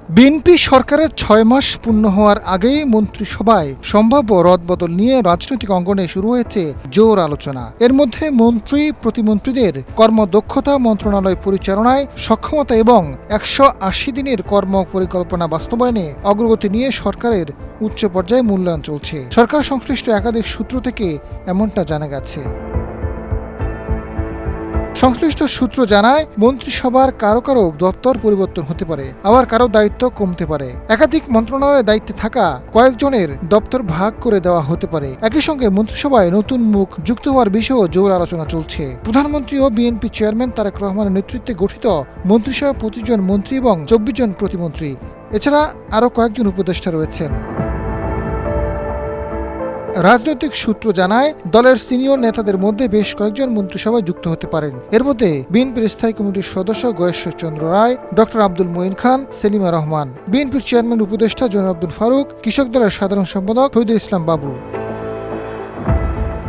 BNP সরকারের ৬ মাস পূর্ণ হওয়ার আগেই মন্ত্রিসভায় সম্ভাব্য রদবদল নিয়ে রাজনৈতিক অঙ্গনে শুরু হয়েছে জোর আলোচনা। এর মধ্যে মন্ত্রী প্রতিমন্ত্রীদের কর্মদক্ষতা, মন্ত্রণালয় পরিচালনায় সক্ষমতা এবং ১৮০ দিনের কর্ম পরিকল্পনা বাস্তবায়নে অগ্রগতি নিয়ে সরকারের উচ্চ পর্যায়ে মূল্যায়ন চলছে। সরকার সংশ্লিষ্ট একাধিক সূত্র থেকে এমনটা জানা গেছে। সংশ্লিষ্ট সূত্র জানায়, মন্ত্রিসভার কারো কারো দপ্তর পরিবর্তন হতে পারে, আবার কারো দায়িত্ব কমতে পারে। একাধিক মন্ত্রণালয়ের দায়িত্বে থাকা কয়েকজনের দপ্তর ভাগ করে দেওয়া হতে পারে। একই সঙ্গে মন্ত্রিসভায় নতুন মুখ যুক্ত হওয়ার বিষয়েও জোর আলোচনা চলছে। প্রধানমন্ত্রী ও বিএনপি চেয়ারম্যান তারেক রহমানের নেতৃত্বে গঠিত মন্ত্রিসভা ২৫ জন মন্ত্রী এবং ২৪ জন প্রতিমন্ত্রী, এছাড়া আরও কয়েকজন উপদেষ্টা রয়েছেন। রাজনৈতিক সূত্র জানায়, দলের সিনিয়র নেতাদের মধ্যে বেশ কয়েকজন মন্ত্রিসভায় যুক্ত হতে পারেন। এর মধ্যে বিএনপির স্থায়ী কমিটির সদস্য গয়েশ্বর চন্দ্র রায়, ডক্টর আব্দুল মঈন খান, সেলিমা রহমান, বিএনপির চেয়ারম্যান উপদেষ্টা জনাব আব্দুল ফারুক, কৃষক দলের সাধারণ সম্পাদক শহীদুল ইসলাম বাবু।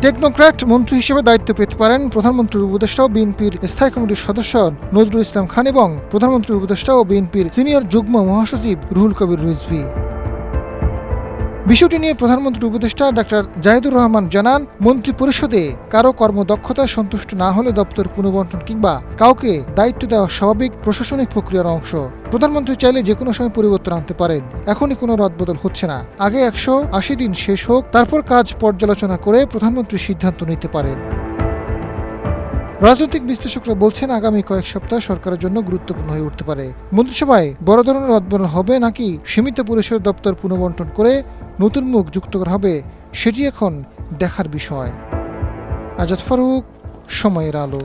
টেকনোক্র্যাট মন্ত্রী হিসেবে দায়িত্ব পেতে পারেন প্রধানমন্ত্রীর উপদেষ্টা ও বিএনপির স্থায়ী কমিটির সদস্য নজরুল ইসলাম খান এবং প্রধানমন্ত্রীর উপদেষ্টা ও বিএনপির সিনিয়র যুগ্ম মহাসচিব রুহুল কবির রিজভী। বিষয়টি নিয়ে প্রধানমন্ত্রীর উপদেষ্টা ডাক্তার জাহিদুর রহমান জানান, মন্ত্রী পরিষদে কারো কর্মদক্ষতায় সন্তুষ্ট না হলে দপ্তর পুনর্বণ্টন কিংবা কাউকে দায়িত্ব দেওয়া স্বাভাবিক প্রশাসনিক প্রক্রিয়ার অংশ। প্রধানমন্ত্রী চাইলে যেকোনো সময় পরিবর্তন আনতে পারেন। এখনই কোনো রদবদল হচ্ছে না। আগে ১৮০ দিন শেষ হোক, তারপর কাজ পর্যালোচনা করে প্রধানমন্ত্রী সিদ্ধান্ত নিতে পারেন। রাজনৈতিক বিশ্লেষকরা বলছেন, আগামী কয়েক সপ্তাহ সরকারের জন্য গুরুত্বপূর্ণ হয়ে উঠতে পারে। মন্ত্রিসভায় বড় ধরনের রদবদল হবে নাকি সীমিত পরিসরের দপ্তর পুনর্বণ্টন করে নতুন মুখ যুক্ত করা হবে, সেটি এখন দেখার বিষয়। আজাদ ফারুক, সময়ের আলো।